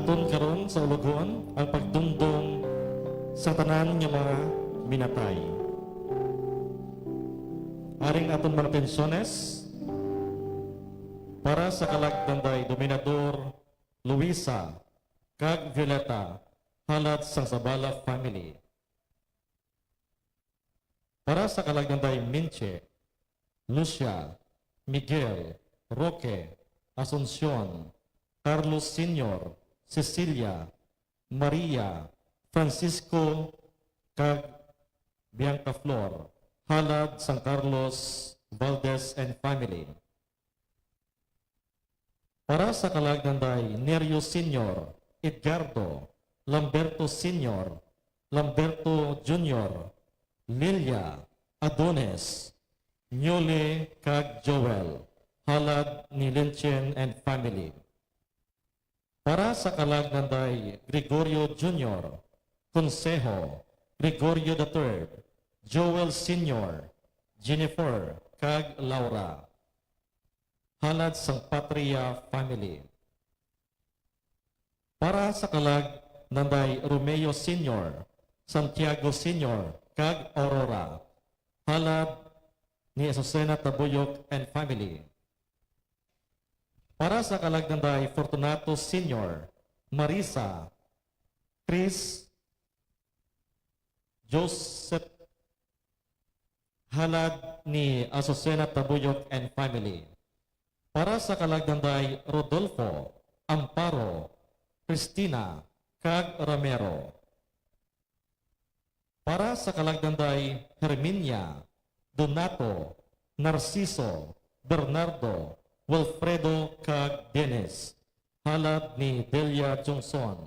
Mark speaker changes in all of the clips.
Speaker 1: aton karon sa ulugon ang pagdumdum sa tanan nga mga minatay. Aring aton mga pensyones para sa kalagdanday Dominador Luisa kag Violeta halad sang Sabala family. Para sa kalagdanday Minche, Lucia, Miguel, Roque, Asuncion, Carlos Sr., Cecilia, Maria, Francisco, kag Bianca Flor, halad San Carlos, Valdez and family. Para sa kalagdanday Nerio Sr., Edgardo, Lamberto Sr., Lamberto Jr., Lilia, Adonis, Nyole, kag Joel, halad ni Linchen and family. Para sa kalagdanday Gregorio Jr., Consejo, Gregorio III, Joel Sr., Jennifer, kag Laura, halad sang Patria family. Para sa kalagdanday Romeo Sr., Santiago Sr., kag Aurora, halad ni Azucena Tabuyok and family. Para sa kalagdanday Fortunato Sr., Marisa, Chris, Joseph, halad ni Azucena Tabuyok and family. Para sa kalagdanday Rodolfo, Amparo, Cristina, kag Ramero. Para sa kalagdanday Herminia, Donato, Narciso, Bernardo, Wilfredo, kag Dennis, halad ni Delia Johnson.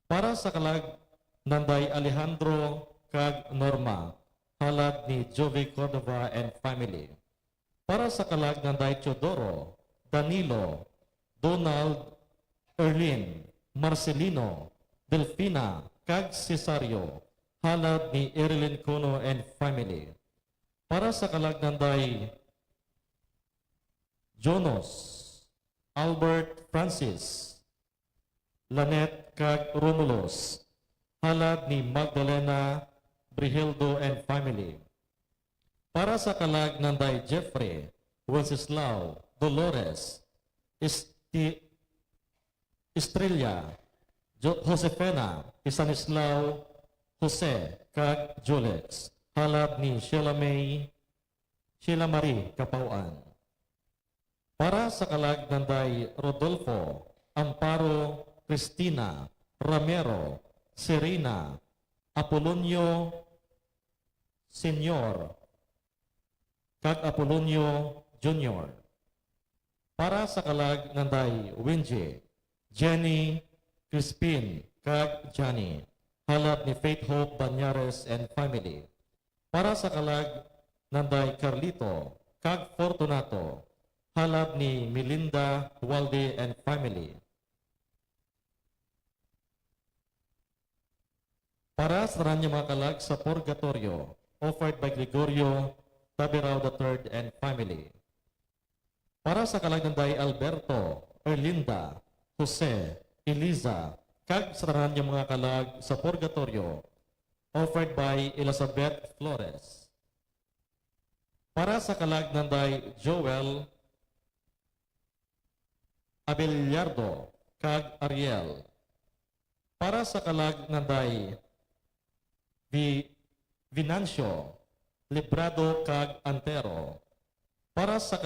Speaker 1: Para sa kalagdanday Alejandro, kag Norma, halad ni Jovi Cordova and family. Para sa kalagdanday Teodoro, Danilo, Donald, Erlin, Marcelino, Delfina, kag Cesario, halad ni Erilyn Cono and family. Para sa kalagdanday Jonas, Albert Francis, Lanet, kag Romulus, halad ni Magdalena, Brihildo and family. Para sa kalagdanday Jeffrey, Wenceslao, Dolores, Estrella, Josefina, Isanislao, Jose, kag Julex, halad ni Sheila Marie Kapauan. Para sa kalagdanday Rodolfo, Amparo, Cristina, Ramiro, Serena, Apolonio Senior, kag Apolonio Junior. Para sa kalagdanday Winje, Jenny, Crispin, kag Johnny, halad ni Faith Hope Banyares and family. Para sa kalagdanday Carlito, kag Fortunato, halad ni Melinda Walde and family. Para sa ranya mga kalag sa Purgatorio, offered by Gregorio Tabirao III and family. Para sa kalagdanday Alberto, Erlinda, Jose, Eliza, kag sa ranya mga kalag sa Purgatorio, offered by Elizabeth Flores. Para sa kalagdanday Joel Abeliardo, kag Ariel. Para sa kalagdanday Vinancio, Librado, kag Antero. Para sa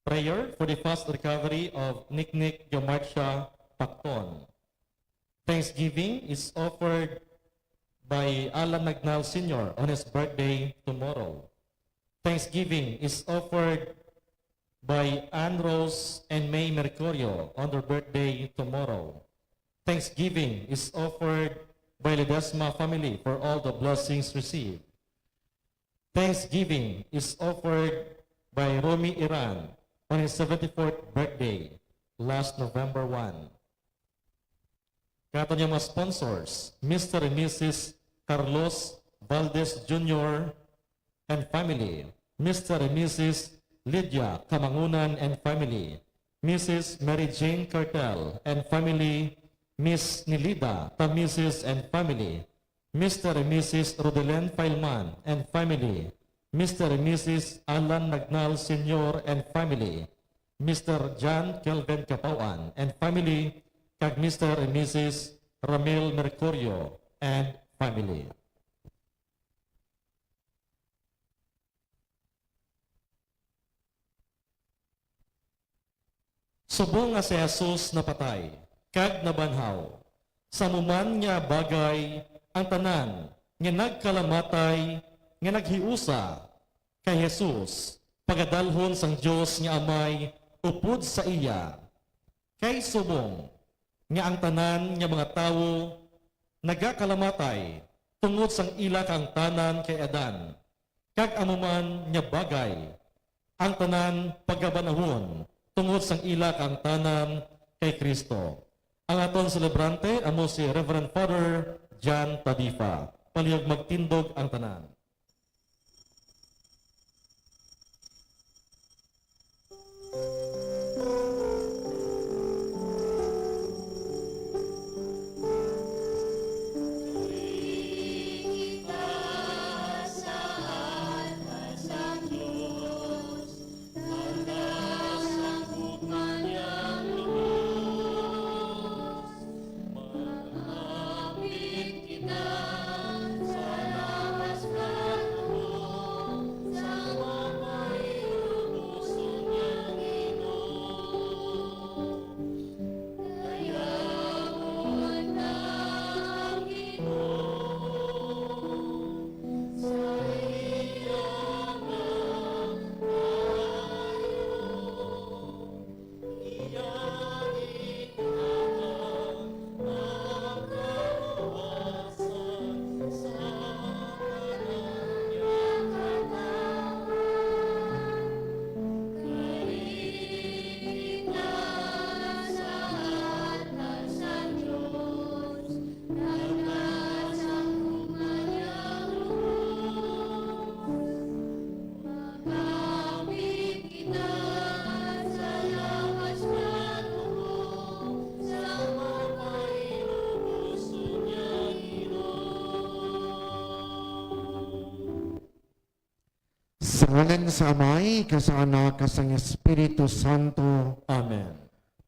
Speaker 1: prayer for the fast recovery of Nick Gamarcha Pacton. Thanksgiving is offered by Alan Nagnal Sr. on his birthday tomorrow. Thanksgiving is offered by Ann Rose and May Mercurio on their birthday tomorrow. Thanksgiving is offered by Ledesma family for all the blessings received. Thanksgiving is offered by Romy Iran on his 74th birthday last November 1. Kato niya mga sponsors, Mr. and Mrs. Carlos Valdez Jr., and family. Mr. and Mrs. Lydia Kamangunan and family. Mrs. Mary Jane Cartel and family. Miss Nilida Tamisis and family. Mr. and Mrs. Rodelen Failman and family. Mr. and Mrs. Alan Nagnal Sr. and family. Mr. John Kelvin Kapawan and family. Kag Mr. and Mrs. Ramil Mercurio and family. Subong nga si Jesus napatay, kag nabanhaw. Sa muman niya bagay, ang tanan, nga nagkalamatay, nga naghiusa, kay Jesus, pagadalhon sang Diyos nga amay, upod sa iya. Kay subong, nga ang tanan nga mga tawo, nagakalamatay, tungod sang ila kang tanan kay Adan. Kag amuman nga bagay, ang tanan pagabanahon, tungod sang ila kang tanan kay Kristo. Ang aton celebrante amo si Reverend Father John Tadifa. Palihog magtindog ang tanan.
Speaker 2: Sa ngalan sa Amay, sa Anak, sa Espiritu Santo.
Speaker 1: Amen.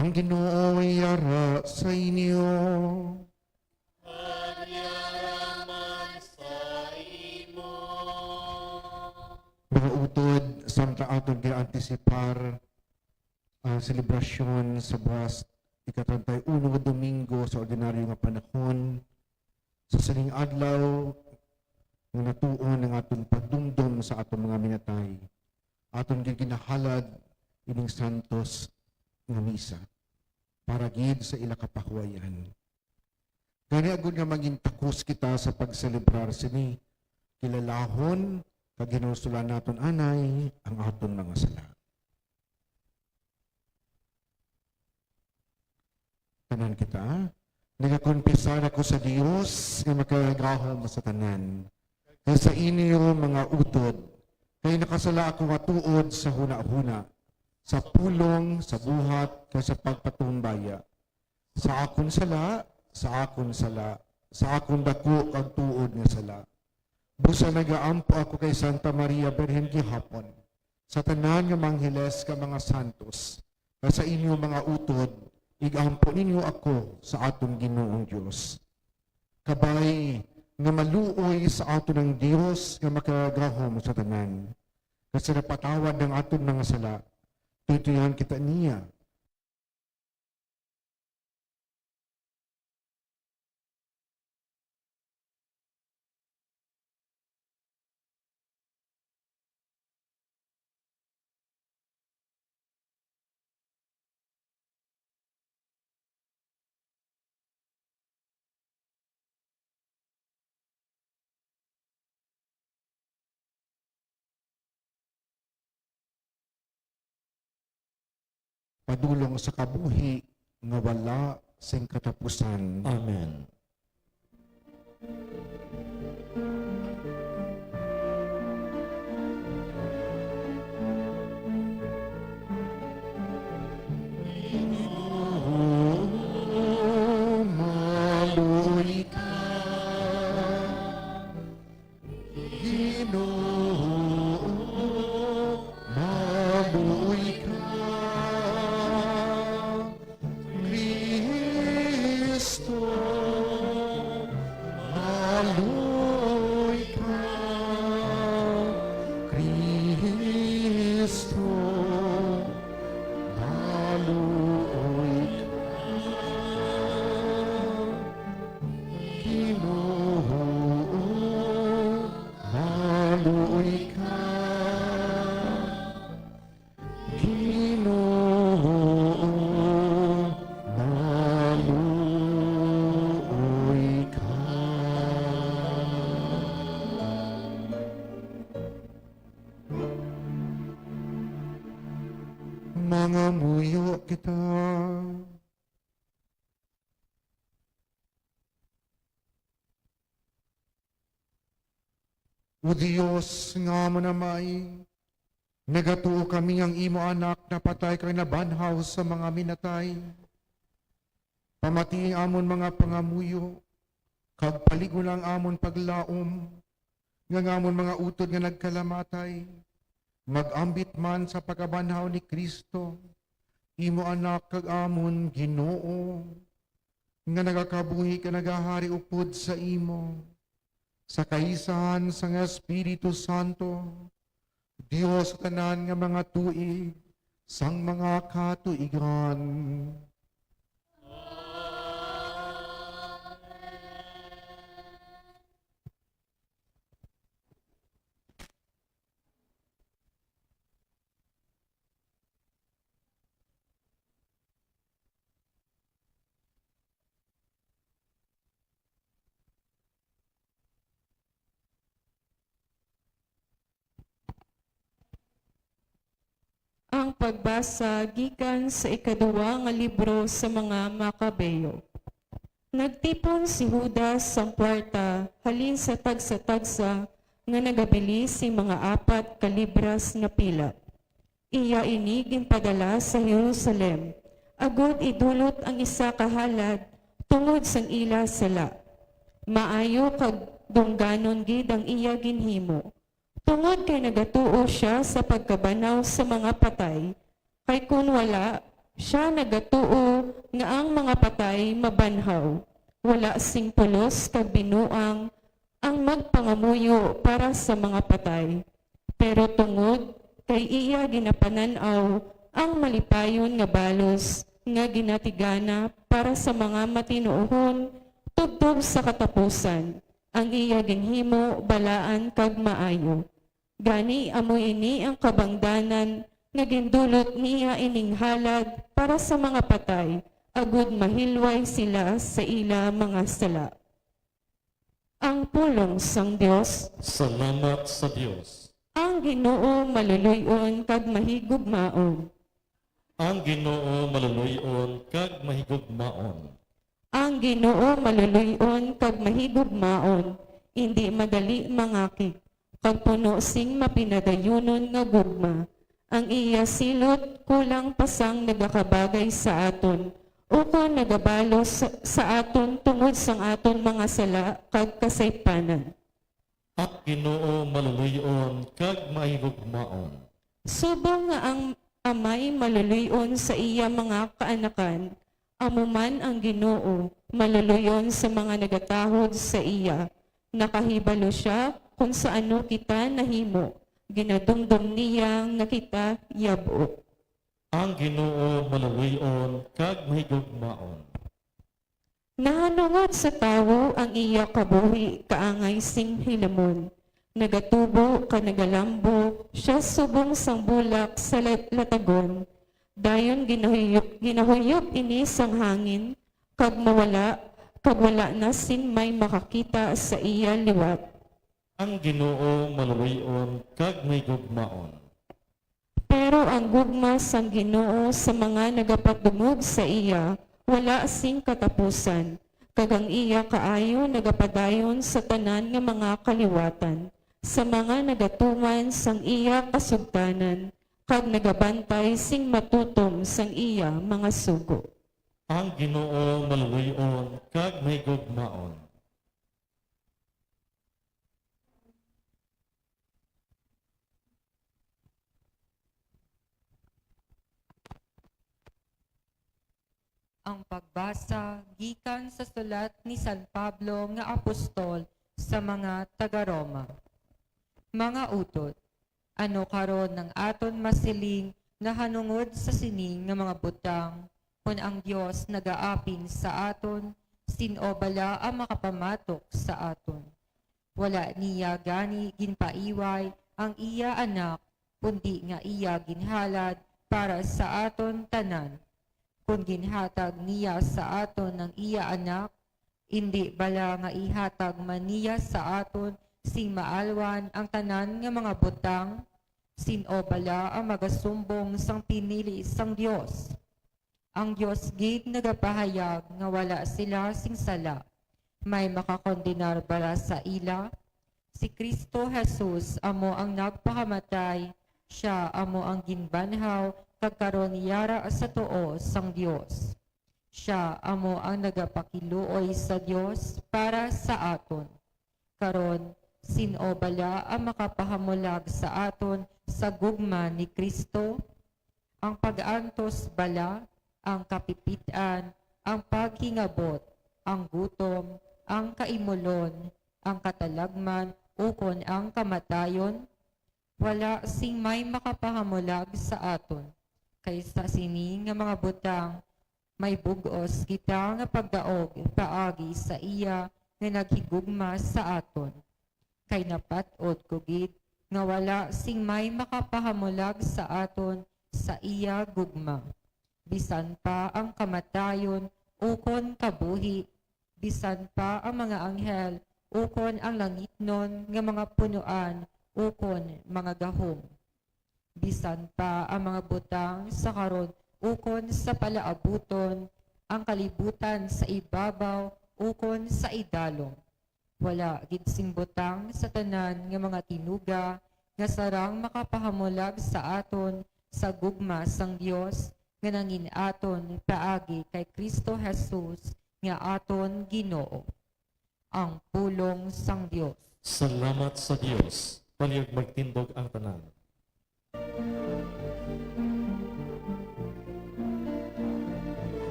Speaker 2: Ang Ginoo ay yara sa inyo. Mga utod, samta aton gi-antisipar ang selebrasyon sa buwas ika-31 nga Domingo sa ordinaryo nga panahon. Sa saling adlaw, nga natuon ang aton pagdumdum sa aton mga minatay. Aton ginahalad ining santos nga misa para gid sa ila kapahuayan. Gani agud nga maging takos kita sa pagselebrar sini, kilalahon kag ginusulan naton anay ang aton mga sala. Tanan kita, nagakonpisar ako sa Dios nga makagahom sa tanan. Kaya sa inyo mga utod, kaya nakasala ako nga tuod sa huna-huna, sa pulong, sa buhat, kaya sa pagpatumbaya. Sa akon sala, sa akon sala, sa akon dako kag tuod nga sala. Busa nagaampo ako kay Santa Maria Birhen gihapon, sa tanan nga manghiles ka mga santos, kaya sa inyo mga utod, igampo ninyo ako sa aton Ginoong Diyos. Kabay, nga maluoy sa aton ng Diyos nga makagahom sa tanan. Kasi napatawad ng aton mga sala, tutuyan kita niya. Padulong sa kabuhi nga wala sing katapusan.
Speaker 1: Amen.
Speaker 2: kita. O Diyos, nga mo namay, nagatuo kami ang imo anak na patay kay nabanhaw sa mga minatay. Pamati amon mga pangamuyo, kag paligon ang amon paglaom, nga ngamon mga utod nga nagkalamatay, magambit man sa pagkabanhaw ni Kristo, imo anak kag amon Ginoo, nga nagakabuhi ka nagahari upod sa imo, sa kaisahan sa nga Espiritu Santo, Dios sa tanan nga mga tuig, sang mga katuigan.
Speaker 3: Ang pagbasa gikan sa ikaduwa nga libro sa mga Makabeyo. Nagtipon si Judas sang kwarta halin sa tagsa-tagsa nga nagabili si mga 4 kalibras nga pila. Iya ini ginpadala sa Jerusalem, agod idulot ang isa kahalad tungod sang ila sala. Maayo kag dungganon gid ang iya ginhimo. Tungod kay nagatuo siya sa pagkabanaw sa mga patay, kay kun wala, siya nagatuo nga ang mga patay mabanhaw. Wala sing pulos kag binuang ang magpangamuyo para sa mga patay. Pero tungod kay iya ginapananaw ang malipayon nga balos nga ginatigana para sa mga matinuohon tubtob sa katapusan. Ang iya ginhimo balaan kag maayo. Gani amoy ini ang kabangdanan nga gindulot niya ining halad para sa mga patay, agud mahilway sila sa ila mga sala. Ang pulong sang Dios,
Speaker 1: Salamat sa Dios.
Speaker 3: ang Ginoo maluluyon kag mahigugmaon.
Speaker 1: Ang Ginoo maluluyon kag mahigugmaon.
Speaker 3: Ang Ginoo maluluyon kag mahigugmaon, hindi madali mangakig. Kag puno sing mapinadayunon nga gugma, ang iya silot kulang pasang nagakabagay sa aton, o kung nagabalos sa aton tungod sang aton mga sala kag kasaypanan.
Speaker 1: At Ginoo maluluyon kag mahigugmaon.
Speaker 3: Subong nga ang amay maluluyon sa iya mga kaanakan, amuman ang Ginoo maluluyon sa mga nagatahod sa iya. Nakahibalo siya kung sa ano kita nahimo, ginadumdum niya nga kita yabo.
Speaker 1: Ang Ginoo maluluyon kag mahigugmaon.
Speaker 3: Nahanungod sa tawo ang iya kabuhi kaangay sing hilamon. Nagatubo ka nagalambo, siya subong sang bulak sa latagon. Dayon ginahuyop ini sang hangin, kag wala na sin may makakita sa iya liwat.
Speaker 1: Ang Ginoo maluluyon kag mahigugmaon.
Speaker 3: Pero ang gugma sang Ginoo sa mga nagapatdungog sa iya, wala sing katapusan. Kagang iya kaayo nagapadayon sa tanan nga mga kaliwatan, sa mga nagatuman sang iya kasugtanan, kag nagabantay sing matutom sang iya mga sugo.
Speaker 1: Ang Ginoo maluluyon kag mahigugmaon.
Speaker 4: Ang pagbasa gikan sa sulat ni San Pablo nga apostol sa mga taga-Roma. Mga utod, ano karon ng aton masiling nga hanungod sa sining nga mga butang, kung ang Dios nagaapin sa aton, sino bala ang makapamatok sa aton. Wala niya gani ginpaiway ang iya anak, kundi nga iya ginhalad para sa aton tanan. Kung ginhatag niya sa aton ng iya anak, hindi bala nga ihatag man niya sa aton sing maalwan ang tanan nga mga butang, sino bala ang magasumbong sang pinili sang Dios. Ang Dios gid nagapahayag nga wala sila sing sala. May makakondenar bala sa ila? Si Kristo Jesus amo ang nagpakamatay, siya amo ang ginbanhaw kag karon yara sa tuo sang Dios. Siya amo ang nagapakiluoy sa Dios para sa aton. Karon sino bala ang makapahamulag sa aton sa gugma ni Kristo? Ang pag-antos bala, ang kapipitan, ang paghingabot, ang gutom, ang kaimulon, ang katalagman, ukon ang kamatayon? Wala sing may makapahamulag sa aton. Kaysa sini nga mga butang, may bugos kita nga pagdaog paagi sa iya nga naghigugma sa aton. Kay napatod ko gid nga wala sing may makapahamulag sa aton sa iya gugma. Bisan pa ang kamatayon, ukon kabuhi, bisan pa ang mga anghel, ukon ang langitnon nga mga punuan, ukon mga gahom. Bisan pa ang mga butang sa karon, ukon sa palaabuton, ang kalibutan sa ibabaw, ukon sa idalom. Wala gid sing butang sa tanan nga mga tinuga, nga sarang makapahamulag sa aton sa gugma sang Dios, nga nangin aton paagi kay Kristo Jesus, nga aton Ginoo. Ang pulong sang Dios.
Speaker 1: Salamat sa Dios. Palihog magtindog ang tanan.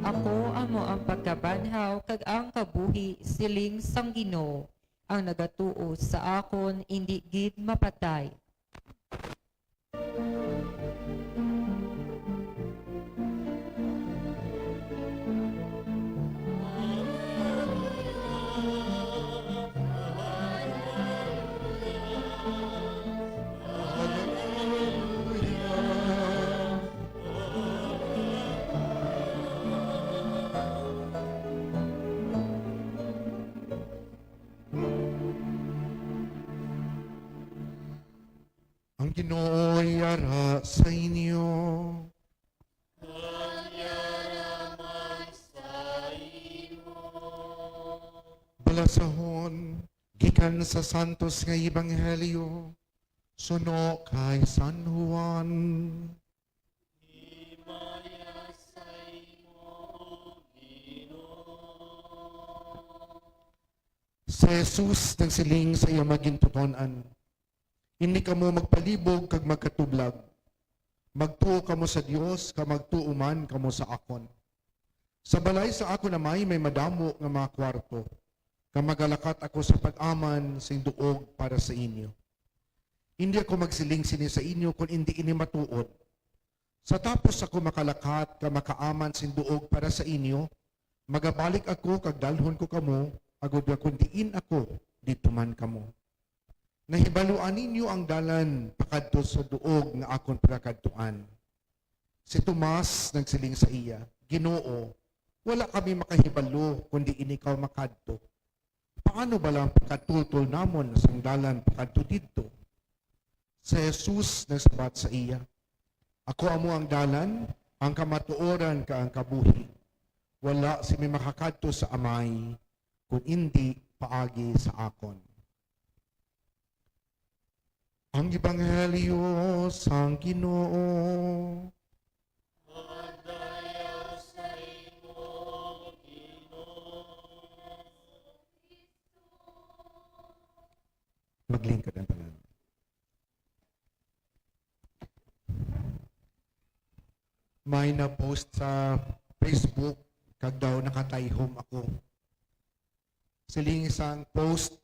Speaker 4: Ako amo ang pagkabanhaw kag ang kabuhi siling sang Ginoo. Ang nagatuo sa akon indi gid mapatay.
Speaker 2: Ang Ginoo ay yara sa inyo. Balasahon, gikan sa Santos nga Ebanghelyo, suno kay San Juan. Si Jesus nagsiling sa iya magintutonan, hindi ka mo magpalibog kag magkatublag. Magtuo ka mo sa Dios, ka magtuo man ka mo sa akon. Sa balay sa ako na may madamo nga mga kwarto. Ka magalakat ako sa pag-aman sing duog para sa inyo. Hindi ako magsiling sini sa inyo kung hindi ini matuod. Sa tapos ako makalakat ka makaaman sing duog para sa inyo, magabalik ako kag dalhon ko kamo, agud nga kun diin ako, dito man kamo. Nahibaluan ninyo ang dalan pakadto sa duog nga akon pakadtuan. Si Tomas nagsiling sa iya, Ginoo, wala kami makahibalo kundi inikaw makadto. Paano ba lang pakatutol namon sa dalan pakadto didto? Si Jesus nagsabat sa iya, ako amo ang dalan, ang kamatuoran ka ang kabuhi. Wala si may makakadto sa amay kung hindi paagi sa akon. Ang Ebanghelyo sang Ginoo. Maglingkod ang tanan. May na-post sa Facebook kag daw nakatayhom ako. Siling isang post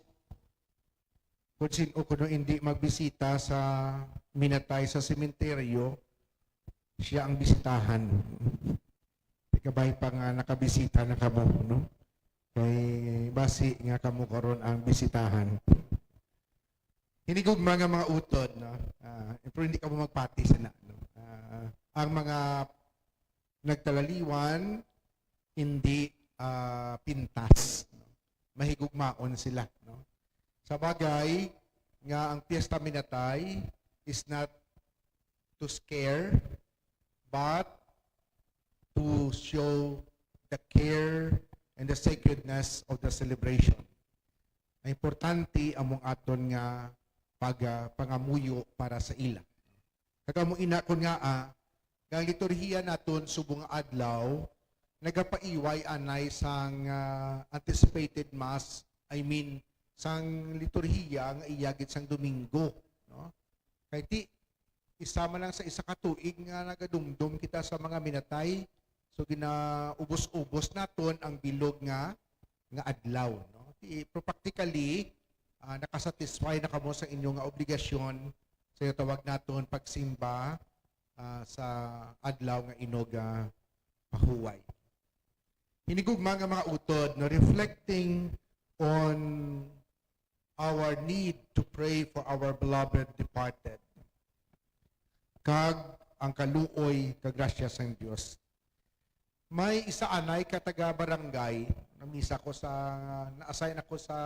Speaker 2: kung sino kuno hindi magbisita sa minatay sa sementeryo, siya ang bisitahan. Kabay pa nga nakabisita na kamo, no? Kay basi nga kamo karon ang bisitahan. Hinigog mga utod, no? Pero hindi ka mo magpati sa na, no?
Speaker 5: ang mga nagtalaliwan hindi pintas. No? Mahigugmaon sila. No? Sa bagay, nga ang Fiesta Minatay is not to scare, but to show the care and the sacredness of the celebration. Ang importante among aton nga pangamuyo para sa ila. Kagamo ina kon nga ang liturhiya naton subong adlaw nagapaiway anay sang anticipated mass, I mean sang liturhiya nga iyagid sang Domingo, no? Kay ti isama lang sa isa ka tuig nga nagadumdum kita sa mga minatay, so ginaubos-ubos naton ang bilog nga adlaw, no? Ti practically nakasatisfy na kamo sa inyong obligasyon sa tawag naton pagsimba sa adlaw nga inog pahuway. Hinigugma nga mga utod, no, reflecting on our need to pray for our beloved departed. Kag ang kaluoy kagrasya sang Dios. May isa anay kataga barangay, namisa ko sa na-assign ako sa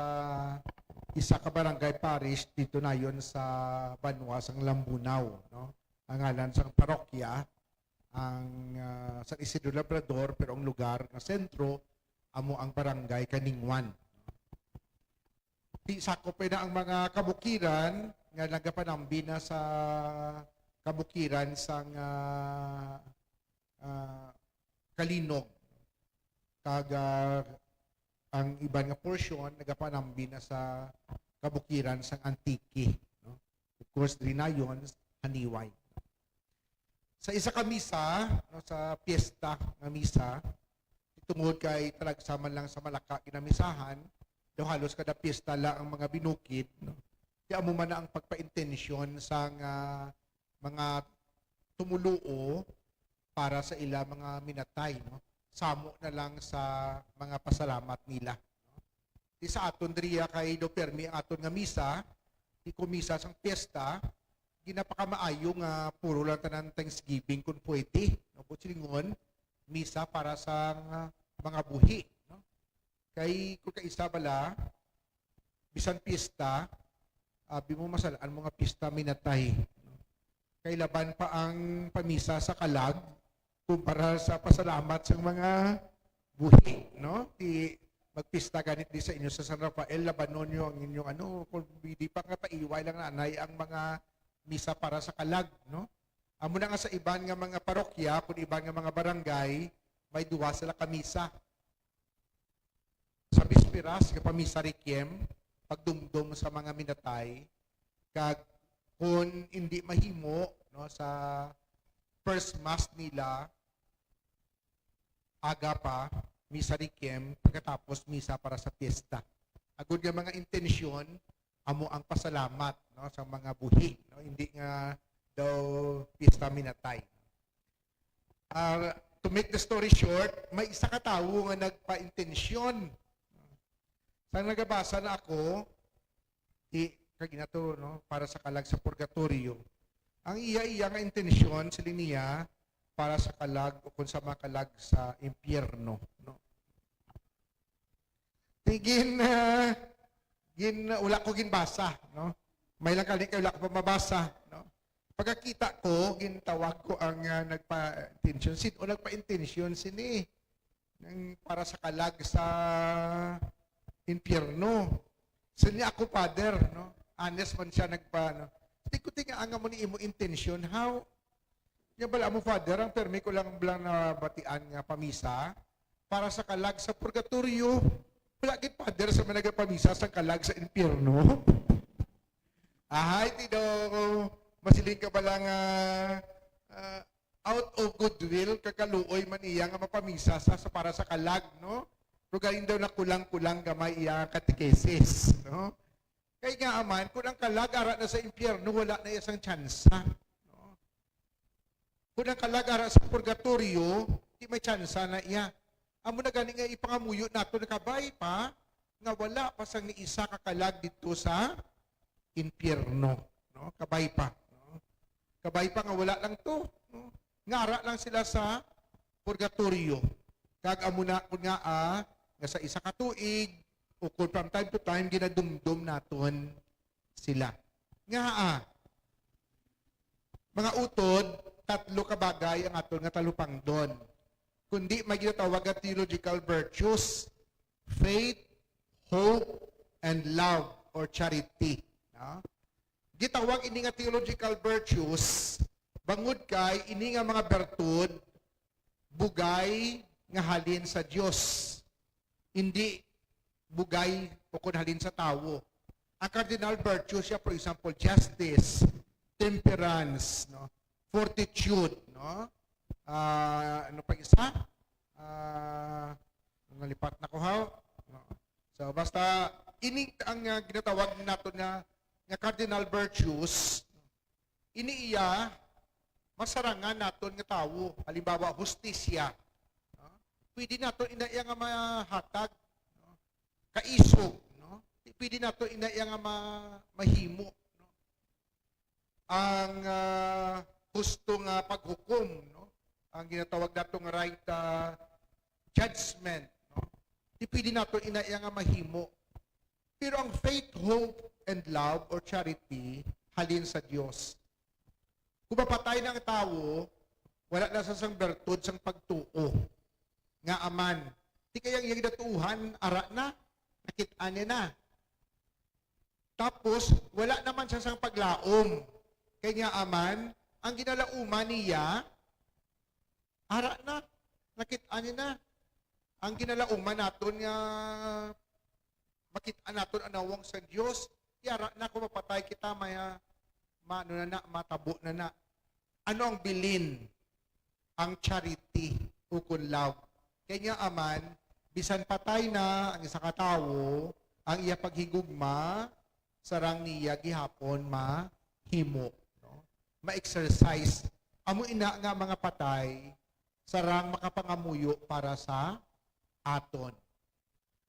Speaker 5: isa ka barangay parish dito na yon sa Banwa sang Lambunaw, no? Ang ngalan sang parokya ang San Isidro Labrador, pero ang lugar na sentro amo ang barangay Kaningwan. Di sakop na ang mga kabukiran nga nagapanambi na sa kabukiran sang Kalinog. Kag ang iban nga portion nagapanambi na sa kabukiran sang Antique, no? Of course, rinayon Haniway. Sa isa ka misa, no, sa piyesta nga misa, tungod kay talagsaman lang sa Malaka kinamisahan, daw halos kada piyesta lang ang mga binukid, no? Di amo man na ang pagpa-intensyon sa mga tumuluo para sa ila mga minatay, no? Samo na lang sa mga pasalamat nila. No? Di sa aton driya kay do permi ang aton nga misa, di kumisa sang piyesta, ginapakamaayo nga puro lang tanan Thanksgiving kung pwede. No? Butsilingon, misa para sa mga buhi. No? Kay kung kaisa bala, bisan pista, abi mo masalaan mga pista minatay. No? Kay laban pa ang pamisa sa kalag kumpara sa pasalamat sa mga buhi. No? Di magpista ganit di sa inyo sa San Rafael, labanon nyo ang inyong kung di pa nga paiway lang nanay ang mga misa para sa kalag, no? Amo na nga sa iban nga mga parokya, kung iban nga mga barangay, may duwa sila kamisa. Sa bisperas, nga pamisa requiem, pagdumdum sa mga minatay, kag kung hindi mahimo, no, sa first mass nila, aga pa, misa requiem, pagkatapos misa para sa fiesta. Agud nga mga intensyon, amo ang pasalamat, no, sa mga buhi, no? Hindi nga daw pista minatay. To make the story short, may isa ka tawo nga nagpa-intensyon. Sa nagabasa na ako, kaginato, no, para sa kalag sa purgatorio. Ang iya nga intensyon sila niya para sa kalag o kung sa makalag sa impyerno, no. Tigin wala ko ginbasa, no? May lang kali wala ko pa mabasa, no? Pagkakita ko, gintawag ko ang nagpa-intention sin o nagpa-intention sini ng para sa kalag sa impyerno. Sini ako father, no? Honest man siya no? Tikuti nga ang mo ni imo intention, how? Nga bala mo father, ang permi ko lang na batian nga pamisa para sa kalag sa purgatorio. Wala kit father sa managapamisa sa kalag sa impyerno. Ahay, tido, masiling ka ba lang out of goodwill, kakaluoy man iya nga mapamisa sa para sa kalag, no? Pero galing daw na kulang-kulang gamay iya katikesis, no? Kaya nga aman, kung ang kalag ara na sa impyerno, wala na isang tsansa. No? Kung ang kalag ara sa purgatorio, di may tsansa na iya. Amo na gani nga ipangamuyo nato nakabay pa nga wala pa sang ni isa kakalag dito sa impyerno, no? Kabay pa, no? Kabay pa nga wala lang to, no? Nga ara lang sila sa purgatorio. Kag amo na kun nga nga sa isa ka tuig o kung from time to time ginadumdum naton sila. Nga mga utod, tatlo ka bagay ang aton nga talupangdon. Kundi may ginatawag nga theological virtues, faith, hope, and love or charity. No? Gitawag ini nga theological virtues, bangod kay ini nga mga bertud, bugay nga halin sa Dios. Hindi bugay o kun halin sa tawo. Ang cardinal virtues siya, for example, justice, temperance, no? Fortitude, no? Ano pa isa? Nalipat na ko ha. No? So basta ini ang ginatawag nato nga cardinal virtues. Ini iya masarangan naton nga tawo. Halimbawa, hustisya. No? Pwede naton inaiya nga mahatag, no? Kaisog, no? Pwede naton inaiya nga mahimo, no? Ang husto nga paghukom, no? Ang ginatawag nato nga right judgment, no? Pwede naton inaiya nga mahimo. Pero ang faith, hope, and love or charity halin sa Dios. Kung mapatay ng tao, wala na sa sang bertud sang pagtuo. Nga aman. Di kayang yung datuhan, ara na, nakitaan niya na. Tapos, wala naman sa sang paglaom. Kaya nga aman, ang ginalauman niya, ara na, nakitaan niya na. Ang ginalauman naton nga makita naton anawang sa Dios, yara na kung mapatay kita maya matabo na. Ano ang bilin? Ang charity o kun love. Kaya nga aman, bisan patay na ang isa ka tawo, ang iya paghigugma sarang niya gihapon mahimo, no? Ma-exercise. Amo ina nga mga patay sarang makapangamuyo para sa aton.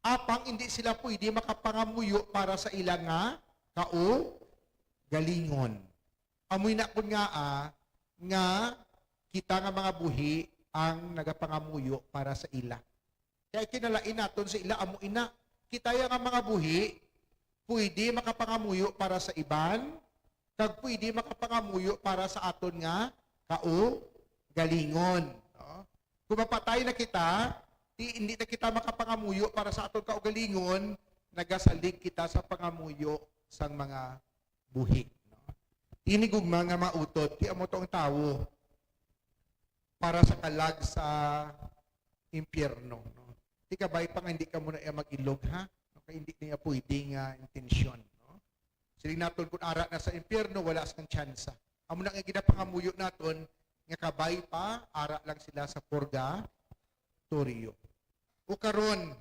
Speaker 5: Apang hindi sila pwede makapangamuyo para sa ilang galingon. Amoy na kun nga kita nga mga buhi ang nagapangamuyo para sa ila. Kaya kinalain naton sa ila, amo ina, kita nga mga buhi, pwede makapangamuyo para sa iban, kag pwede makapangamuyo para sa aton nga galingon. No? Kung mapatay na kita, hindi na kita makapangamuyo para sa aton kaugalingon, nagasalig kita sa pangamuyo sang mga buhi. No? Tinigugma nga mautot, ti amo tong tawo para sa kalag sa impyerno. No? Di ka ba pang hindi ka muna mag-ilog, ha? No? Kaya hindi niya pwede nga intensyon. No? Siling naton kung ara na sa impyerno, wala sang tsansa. Amo na nga ginapangamuyo naton, nga kabay pa, ara lang sila sa purgatorio. O karon,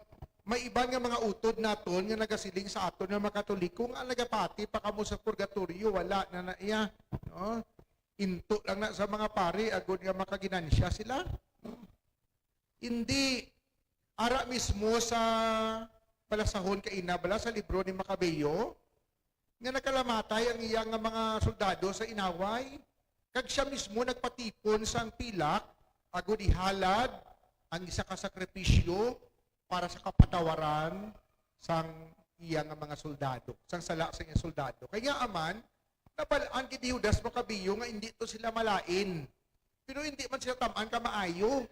Speaker 5: may iba nga mga utod naton nga nagasiling sa aton nga makatoliko nga nagapati pa kamo sa purgatorio, wala na iya, no? Into lang na sa mga pari agud nga makaginansya sila. No? Hindi ara mismo sa palasahon kay inabala sa libro ni Macabeo nga nakalamatay ang iyang mga soldado sa inaway. Kag siya mismo nagpatipon sang pilak agud ihalad ang isa ka sakripisyo para sa kapatawaran sang iyang mga soldado, sang sala sa iyang soldado. Kaya aman, nabalaan kay Judas Macabeo nga hindi to sila malain. Pero hindi man sila tamaan ka maayo.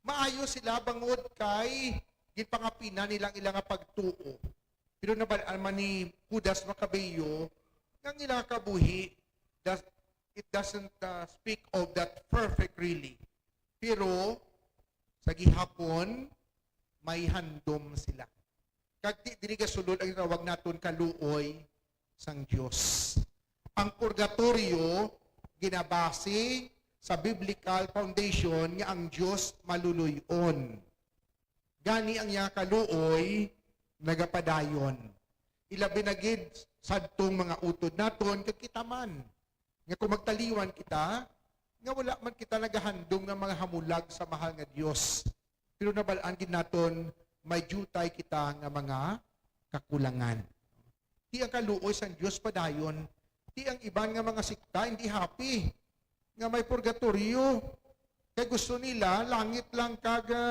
Speaker 5: Maayo sila bangod kay ginpangapina nilang ilang pagtuo. Pero nabalaan man ni Judas Macabeo nga ilang kabuhi, it doesn't speak of that perfect really. Pero sa gihapon, may handom sila. Kag dili ka sulod ang tawag naton kaluoy sang Dios. Ang purgatorio ginabase sa biblical foundation nga ang Dios maluluyon. Gani ang iya kaluoy nagapadayon. Ilabi na gid sadtong mga utod naton kag kita man. Nga kung magtaliwan kita, nga wala man kita nagahandom ng mga hamulag sa mahal nga Dios. Pero nabalaan gid naton may jutay kita nga mga kakulangan. Di ang kaluoy sang Dios padayon, di ang iban nga mga sikta hindi happy. nga may purgatorio. Kaya gusto nila, langit lang kaga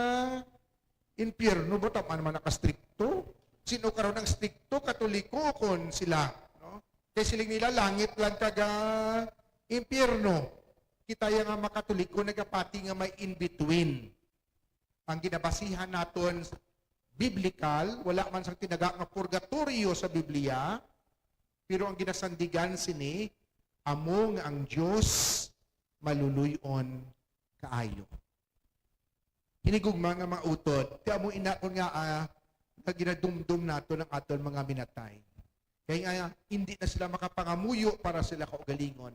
Speaker 5: impyerno ba tama naman nakastrikto? Sino karon ang strikto? Katoliko kon sila. No? Kaya siling nila, langit lang kaga impyerno. Kita yung nga makatoliko, nagapati nga may in-between. Ang ginabasihan naton biblical, wala man sang tinaga nga purgatorio sa Biblia, pero ang ginasandigan sini, amo nga ang Diyos maluluyon kaayo. Hinigugma nga mga utod, kaya mo inakon nga na ginadumdum nato ng aton mga minatay. Kaya nga, hindi na sila makapangamuyo para sila kaugalingon.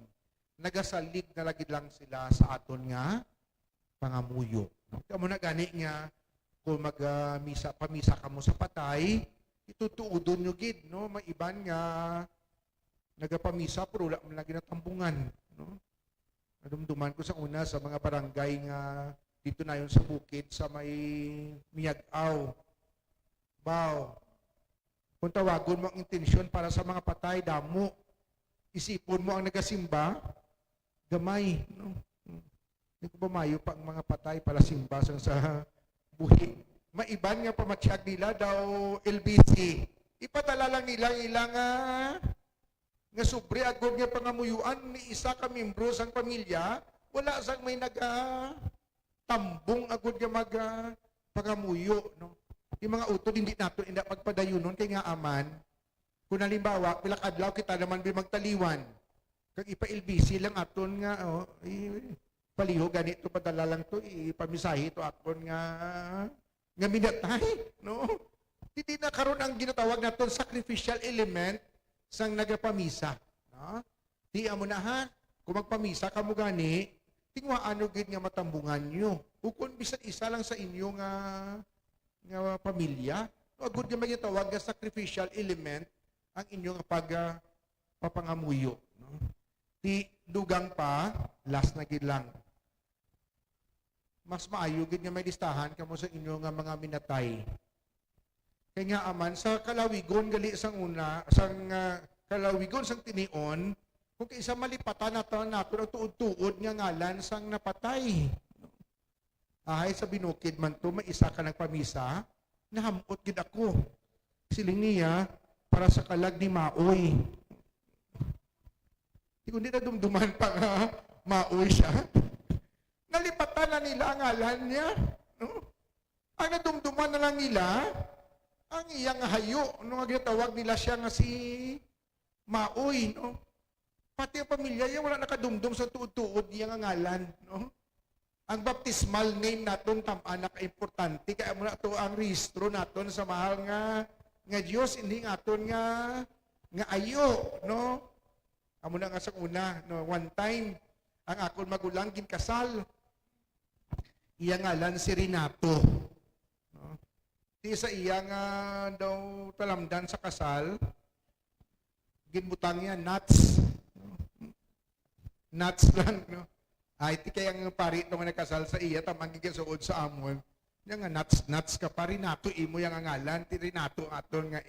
Speaker 5: Nagasalig na lagi lang sila sa aton nga pangamuyo. Kaya mo na gani nga, kung pamisa ka mo sa patay, itutuudon nyo gid, no? May iban nga nagapamisa pero wala man lagi natambungan, no? Nadumduman ko sa una sa mga barangay nga dito na yun sa bukid sa may Miyag-aw. Baw. Kung tawagon mo ang intensyon para sa mga patay, damo. Isipon mo ang nagasimba, gamay, no? Hindi ko ba mayo pa ang mga patay para simba sa buhi. Maiban nga pamatsyag nila daw LBC. Ipatala lang nila ilang nga sobre agod nga pangamuyuan ni isa ka membro sang pamilya, wala sang may tambong agod nga pangamuyo, no? Yung mga utod hindi nato inda pagpadayunon kay nga aman. Kung halimbawa, pila kadlaw kita naman magtaliwan. Kag ipa-LBC lang aton nga paliho ganito padala lang to ipamisahi to aton nga minatay, no? Hindi na karon ang ginatawag naton sacrificial element sang nagapamisa, no? Di amo na ha, kung magpamisa kamo gani, tingwa ano gid nga matambungan nyo. Ukon bisan isa lang sa inyo nga pamilya, no, agud nga may tawag nga sacrificial element ang inyong papangamuyo, no? Di dugang pa, last na gid lang. Mas maayo gid nga may listahan kamo sa inyo nga mga minatay. Kaya nga aman, sa kalawigon gali sang una, sang kalawigon sang tinion, kung kaisa malipatan nato ang tuod-tuod nga ngalan sang napatay. Ay, sa binukid man to, may isa ka nagpamisa, nahamot gid ako. Siling niya, para sa kalag ni Maoy. Hindi na dumduman pa nga, Maoy siya. Nalipatan na nila ang ngalan niya. No? Ang nadumduman na lang nila, ang iyang hayo, nung ginatawag nila siya nga si Maoy, no? Pati ang pamilya niya, wala nakadumdum sa tuod-tuod niya nga ngalan, no? Ang baptismal name naton tam-anak importante, kaya muna ito ang rehistro naton sa mahal nga Diyos, hindi nga aton nga ayo, no? Amo na nga sa una, no? One time, ang akon magulang ginkasal, iya ngalan si Renato. Di sa iya nga daw talamdan sa kasal, ginbutang niya, nuts. Nuts lang, no? Ay, ti kaya nga pari ito nga nagkasal sa iya, tamang gigasuod sa amon. Yung nga nuts ka pa, Renato, imo yung ngalan, ti Renato aton nga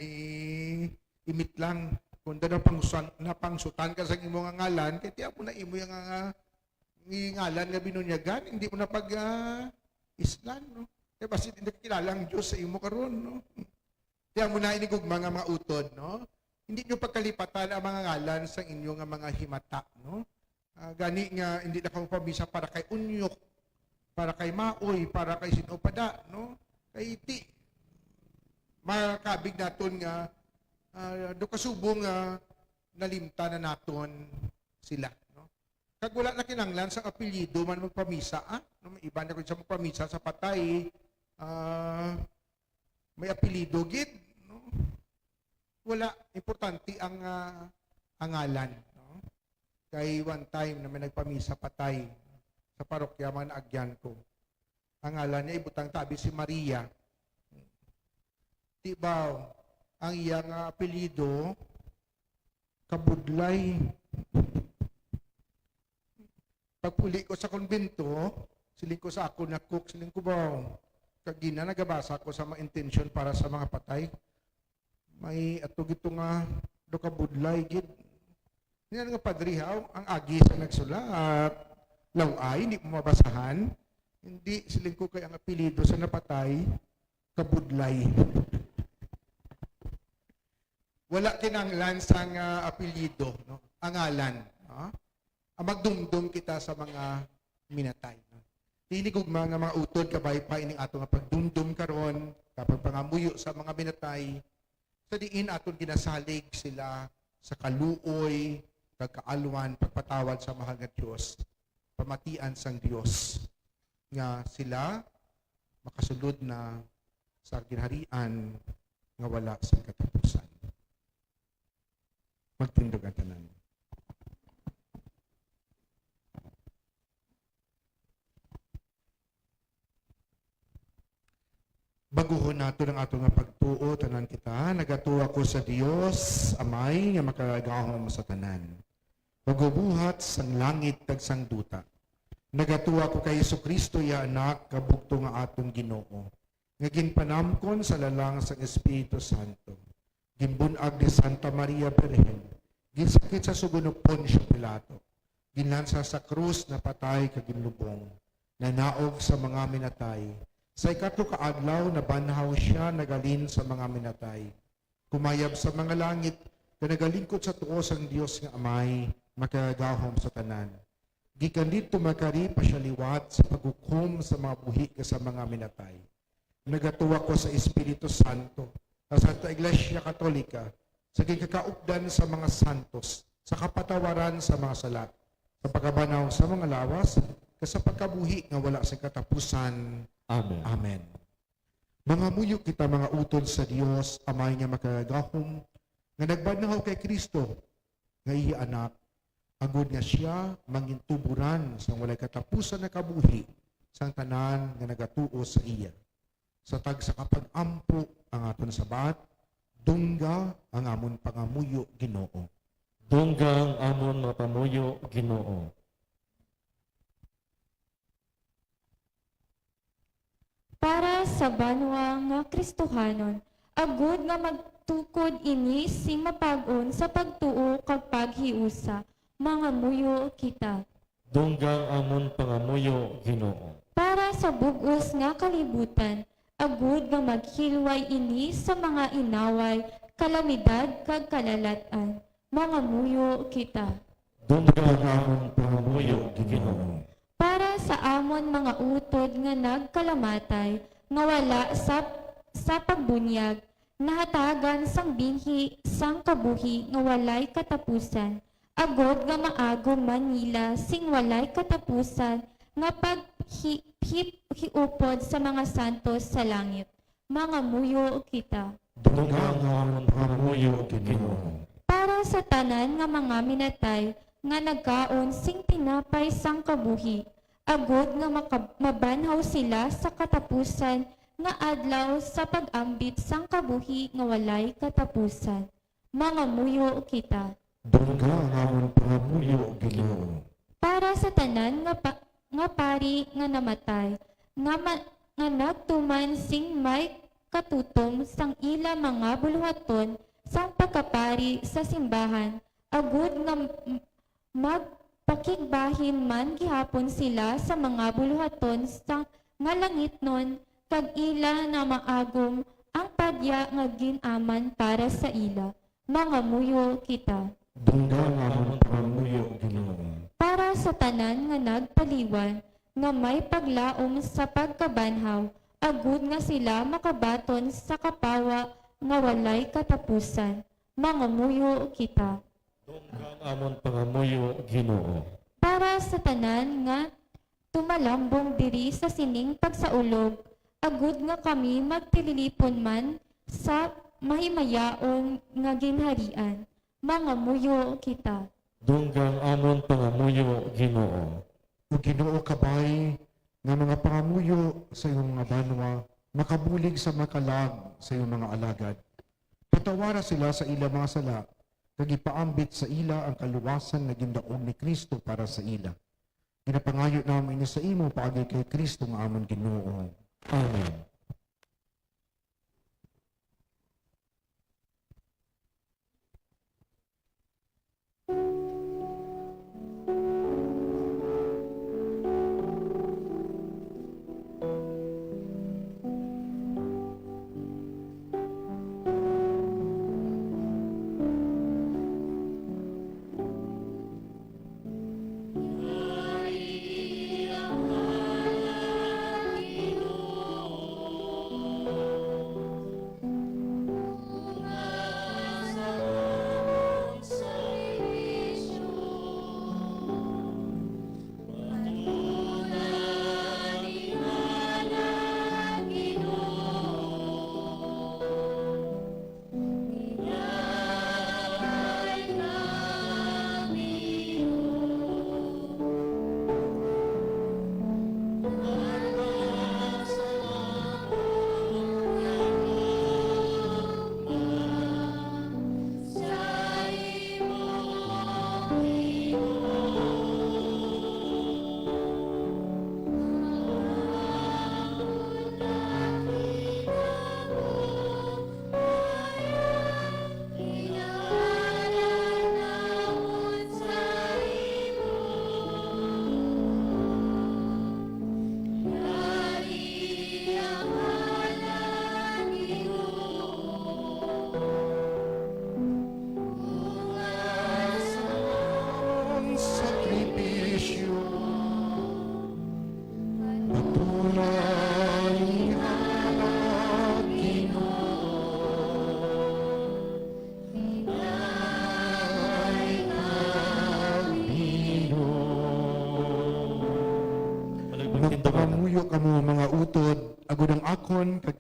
Speaker 5: imit lang. Kung na pangsutan ka sa imo nga ngalan, kaya ti mo na imo yung ngalan nga binunyagan, hindi mo na islan, no? Kaya basit hindi kilala ang Diyos sa imo karon, no? Kaya mo na inigugma nga mga utod, no? Hindi nyo pagkalipatan ang mga ngalan sa inyo nga mga himata, no? Gani nga hindi na kamo pabisa para kay unyok, para kay maoy, para kay sinopada, no? Kay iti makabig naton nga do kasubong nalimta na naton sila, no? Kag wala na kinanglan sa apelyido man magpamisa, no? May iba na kun sa magpamisa sa patay, may apelyido gid, no? Wala, importante ang ngalan, no? Kay one time na may nagpamisa patay sa parokya man agyan ko. Ang ngalan niya ibutang tabi si Maria. Tibaw, ang iyang apelyido Kabudlay. Pagpuli ko sa konbento, siling ko sa ako na cook, siling ko ba, kagina nagabasa ko sa mga intention para sa mga patay. May atog ito nga do kabudlay gid. Yan nga padrihaw, ang agi sa nagsulat. Laway, hindi mo mabasahan. Hindi siling ko kay ang apelido sa napatay, Kabudlay. Wala kinanglan sang apelido, no? Angalan. No? Ang magdumdum kita sa mga minatay. No? Tinig og mga utod kabay pa ining ato nga pagdumdum karon kapag pangamuyo sa mga minatay. Sa diin aton ginasalig sila sa kaluoy, kagkaalwan, pagpatawad sa mahal nga Dios, pamatian sang Dios nga sila makasulod na sa ginharian nga wala sa katapusan. Magtindog ang tanan. Baguhon nato ng ato nga pagtuo, tanan kita, nagatuwa ko sa Dios, Amay, nga makaragahom sa tanan. Magubuhat sang langit kag sang duta. Nagatuwa ko kay Jesucristo ya anak, kabugto nga atong Ginoo. Nga ginpanamkon sa lalang sang Espiritu Santo. Gimbunag ni Santa Maria Birhen, ginsakit sa sugunupon siya Pilato, ginlansa sa krus na patay kaginlubong, nanaog sa mga minatay, sa ikatlo kaadlaw na banhaw siya nagalin sa mga minatay, kumayab sa mga langit, na nagalingkod sa tuos ang Diyos nga Amay, makagahom sa tanan. Gikan dito makari pa siya liwat sa paghukom sa mga buhi sa mga minatay. Nagatuwa ko sa Espiritu Santo, sa Santa Iglesia Katolika, sa kikakaupdan sa mga santos, sa kapatawaran sa mga sala, sa pagkabanaw sa mga lawas, sa pagkabuhi nga wala sa katapusan.
Speaker 1: Amen.
Speaker 5: Amen. Mga muyo kita mga utod sa Dios, Amay nga makagahom, nga nagbanaw kay Kristo, nga iya anak, agud nga siya mangintuburan sa walay katapusan na kabuhi, sang tanan nga nagatuo sa iya. Sa tag sa kapag-ampo ang aton sabat, dungga ang amon pangamuyo Ginoo.
Speaker 1: Dunggang amon mapamuyo, Ginoo.
Speaker 3: Para sa banwa nga Kristohanon, agud nga magtukod ini sing mapag-on sa pagtuo kag paghiusa, mga muyo kita.
Speaker 1: Dunggang amon pangamuyo, Ginoo.
Speaker 3: Para sa bugos nga kalibutan, agud nga maghilway ini sa mga inaway, kalamidad kag kalalatan, mga muyo kita.
Speaker 1: Dunggang amon pangamuyo, Ginoo.
Speaker 3: Para sa amon mga utod nga nagkalamatay, nga wala sa pagbunyag, nahatagan sang binhi sang kabuhi nga walay katapusan, agod nga maagom Manila sing walay katapusan, nga paghiupod sa mga santos sa langit, mga muyo kita.
Speaker 1: Dunggang amon pangamuyo, Ginoo.
Speaker 3: Para sa tanan nga mga minatay, nga nagkaon sing tinapay sang kabuhi, agod nga mabanhaw sila sa katapusan, nga adlaw sa pag-ambit sang kabuhi nga walay katapusan. Mga muyo kita.
Speaker 1: Dunggang amon pangamuyo, Ginoo.
Speaker 3: Para sa tanan nga pari nga namatay, nga nagtuman sing may katutom sang ila mga buluhaton sang pagkapari sa simbahan, agud nga magpakigbahin man gihapon sila sa mga buluhaton sang nga langitnon, kag ila na maagom ang padya nga ginaman para sa ila, mga muyo kita.
Speaker 1: Dunggang amon pangamuyo, Ginoo.
Speaker 3: Para sa tanan nga nagpaliwan, nga may paglaom sa pagkabanhaw, agud nga sila makabaton sa kapawa nga walay katapusan, mga muyo kita.
Speaker 1: Dunggang amon pangamuyo, Ginoo.
Speaker 3: Para sa tanan nga tumalambong diri sa sining pagsaulog, agud nga kami magtililipon man sa mahimayaon nga ginharian, mga muyo kita.
Speaker 1: Dunggang amon pangamuyo, Ginoo.
Speaker 2: O Ginoo kabay, nga mga pangamuyo sa iyong mga banwa, makabulig sa makalag sa iyong mga alagad. Patawara sila sa ila mga sala, kag ipaambit sa ila ang kaluwasan na gindaog ni Kristo para sa ila. Ginapangayo namin sa imo paagi kay Kristo nga amon Ginoo.
Speaker 1: Amen.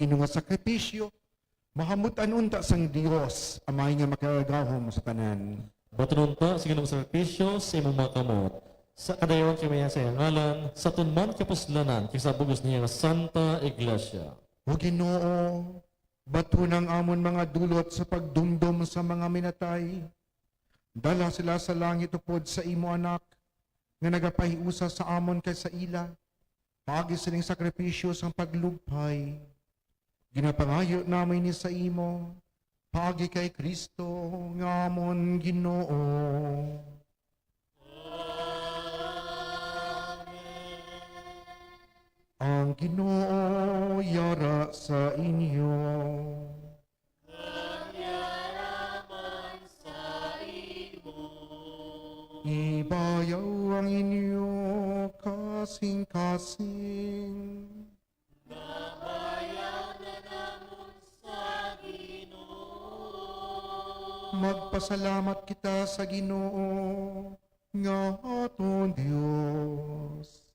Speaker 2: inunga sakripisyo, mahamutan unta sang Dios, amay nga makaragahom sa tanan.
Speaker 1: Batununta sa ginong sakripisyo sa imong mga kamot. Sa kadayon kami sa iyang ngalan, sa tunman kapuslanan, kaysa bugos niya nga Santa Iglesia.
Speaker 2: O Ginoo, bato ng amon mga dulot sa pagdumdum sa mga minatay. Dala sila sa langit upod sa imo anak, nga nagapahiusa sa amon kay sa ila. Pagi sining sakripisyo sang paglugpay. Ginapangayo namin ni sa imo, pagi kay Kristo nga amon Ginoo. Ang Ginoo yara sa inyo. Ibayaw ang inyo kasing-kasing. Magpasalamat kita sa Ginoo nga aton Dios.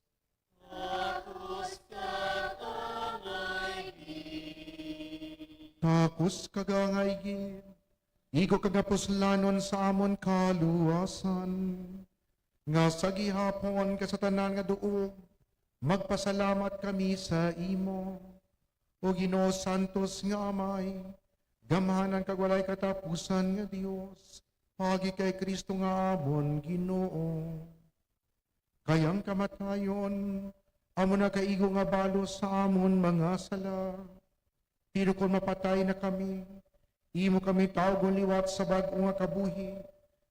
Speaker 2: Takos kagangay iko kagapuslanon sa amon kaluwasan. Nga sa gihapon ka sa tanan nga duog, magpasalamat kami sa imo. O Ginoo Santos nga Amay, gamahanan kagwalay katapusan nga Dios, pagi kay Kristo nga amon Ginoo. Kayang kamatayon, amo na kaigo nga balo sa amon mga sala. Pero kung mapatay na kami, imo kami tawgon liwat sa bag-o nga kabuhi,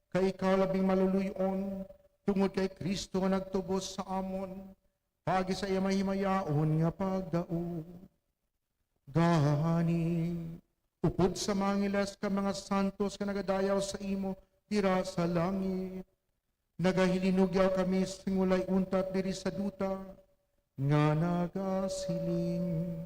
Speaker 2: kay ikaw labing maluluyon, tungod kay Kristo nga nagtubos sa amon, pagi sa iya mahimayaon nga pagdaog. Gani, upod sa mangilas ka mga santos ka nagadayaw sa imo, tira sa langit. Nagahilinugyaw kami singulay untat diri sa duta, nga nagasiling.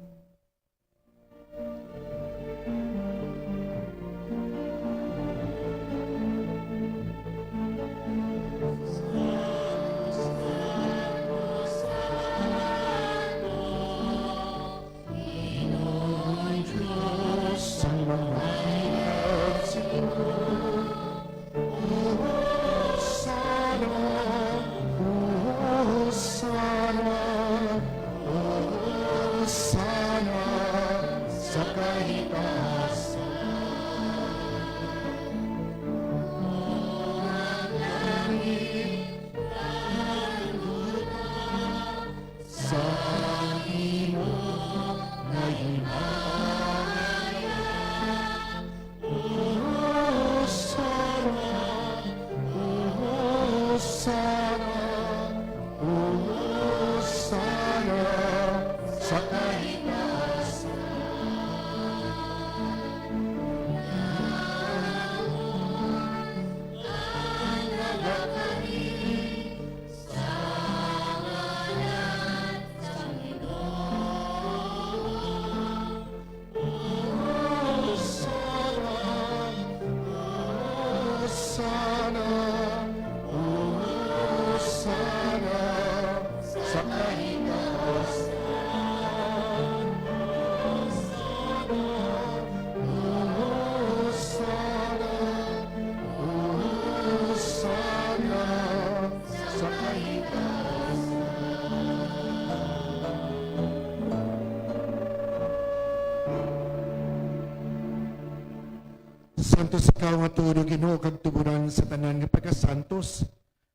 Speaker 2: Santos ikaw nga turo Ginoo kag tuburan sa tanan nga pagkasantos.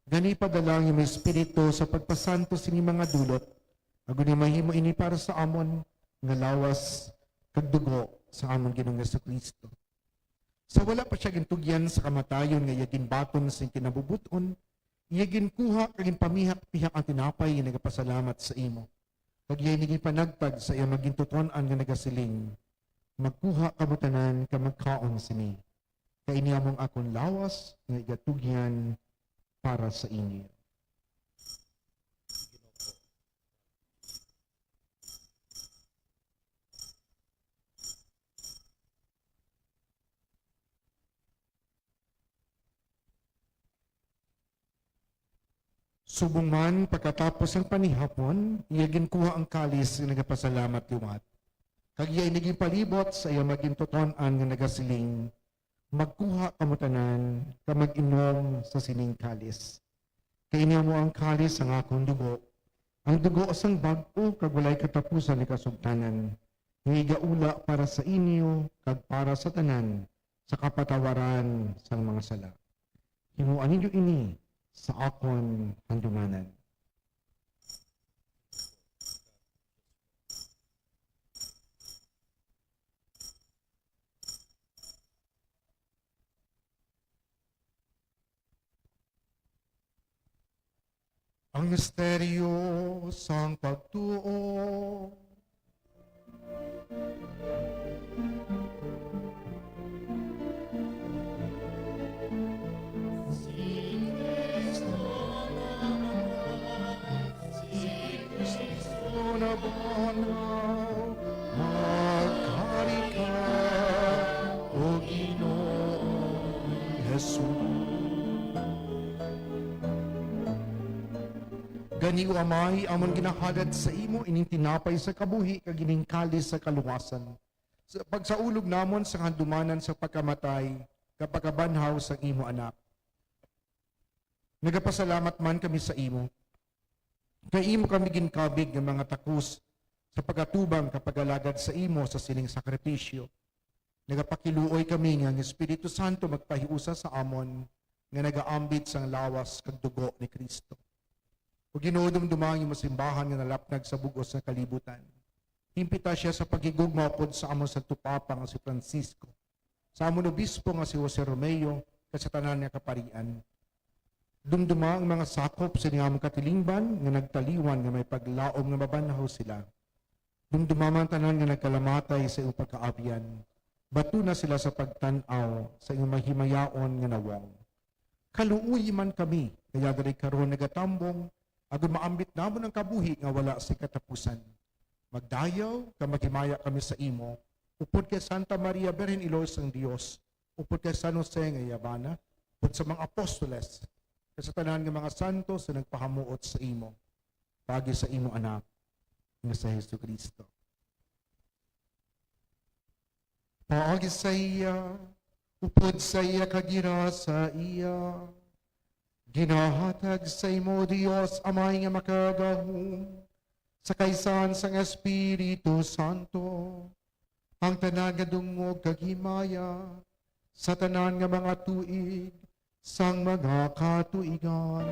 Speaker 2: Gani padalangin mo Espiritu sa pagpasantos ini mga dulot. Ago ni mahimo ini para sa amon nga lawas kag dugo sa amon Ginoong Jesucristo. Sa wala pa siya gintugyan sa kamatayon nga yagin baton sa kinabubuton, yagin kuha kag pamihak-pihak ang tinapay nga nagapasalamat sa imo. Kag yagin panagtag sa iya magintuton-an nga nagasiling. Magkuha kabutanan ka magkaon sini. Kay iniyamong akong lawas nga igatugyan para sa inyo. Subong man, pagkatapos ng panihapon, iyagin kuha ang kalis na nagapasalamat liwat. Kag iya'y naging palibot sa iya maging tuton-an nga nagasiling, magkuha kamo tanan, ka mag-inom sa sining kalis. Kainiya mo ang kalis ang akong dugo, ang dugo asang bag-o kag walay katapusan ni kasugtanan, nga igaula para sa inyo kag para sa tanan, sa kapatawaran sang mga sala. Himuan ninyo ini sa akon handumanan. Ang misteryo sang pagtuo. Na bonaw, magkari ka, O Ginoong Jesus. Ganiw amay, amon ginahadad sa imo, ining tinapay sa kabuhi, kag ining kalis sa kaluwasan. Sa pagsaulog namon sa handumanan sa pagkamatay, kapagabanhaw sa imo anak. Nagapasalamat man kami sa imo. Kay imo kami ginkabig ng mga takus sa pagatubang kapagalagad sa imo sa sining sakripisyo. Nagapakiluoy kami nga ang Espiritu Santo magpahiusa sa amon nga nagaambit sang lawas kag dugo ni Kristo. O ginudumdumang yung masimbahan nga nalapnag sa bugos sa kalibutan. Impita siya sa pagigugma pod sa amon sa tupapa nga si Francisco. Sa amon obispo nga si Jose Romeo kasatanan niya kaparian. Dumduma ang mga sakop sa niyamong katilingban nga nagtaliwan nga may paglaom nga mabanhaw sila. Dumduma man tanan nga nagkalamatay sa iyong pagkaabian. Bato na sila sa pagtanaw sa iyong mahimayaon nga nawang. Kaluuy man kami, kaya dari karon nagatambong, agon maambit namon ang kabuhi nga wala sa katapusan. Magdayaw, ka maghimaya kami sa imo, upod kay Santa Maria Virgen Ilos ang Dios, upod kay San Jose nga Yabana, upod sa mga apostoles, sa tanan ng mga santo sa nagpahamuot sa imo, pagi sa imo anak, nga sa Hesus Kristo. Paagi sa iya, upod sa iya kagira sa iya, ginahatag sa imo Dios, amay nga makagahom, sa kaysan sang Espiritu Santo, ang tanan nga dungog kagimaya, sa tanan nga mga tuig, sang mga katuigan.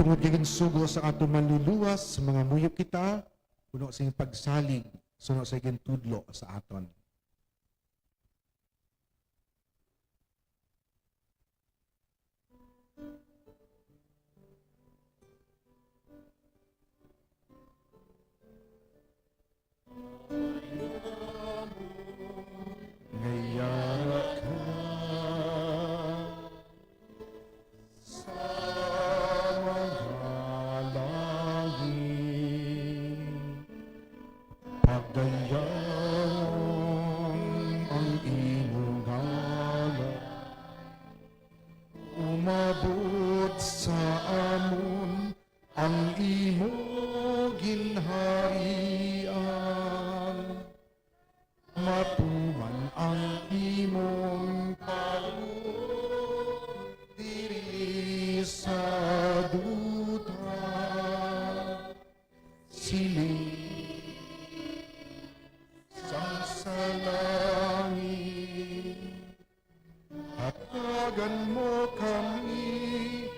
Speaker 2: Tungod kay sugo sa ato manluluwas sa mga muyok kita, puno sa iyong pagsalig, suno sa iyong tudlo sa aton. Ngayara ka sa mga langit, pagdayaw ang iyong ngalan, umabot sa amon ang iyong ginharian, matuman ang imong pagod diri sa duta, siling sang sa langit, hatagan mo kami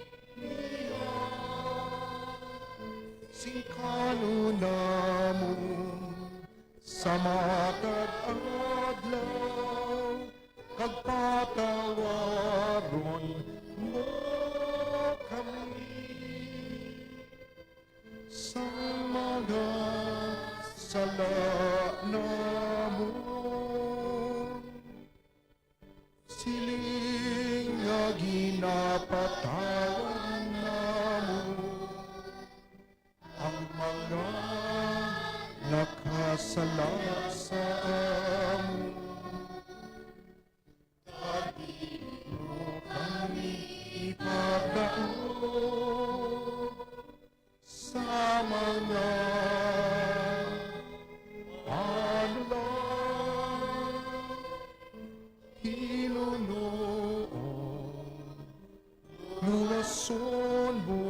Speaker 5: Pinapatawan namo ang mga nakasala sa amo. Kami ipagdaon sa mga panulang hinunoon. Luwason mo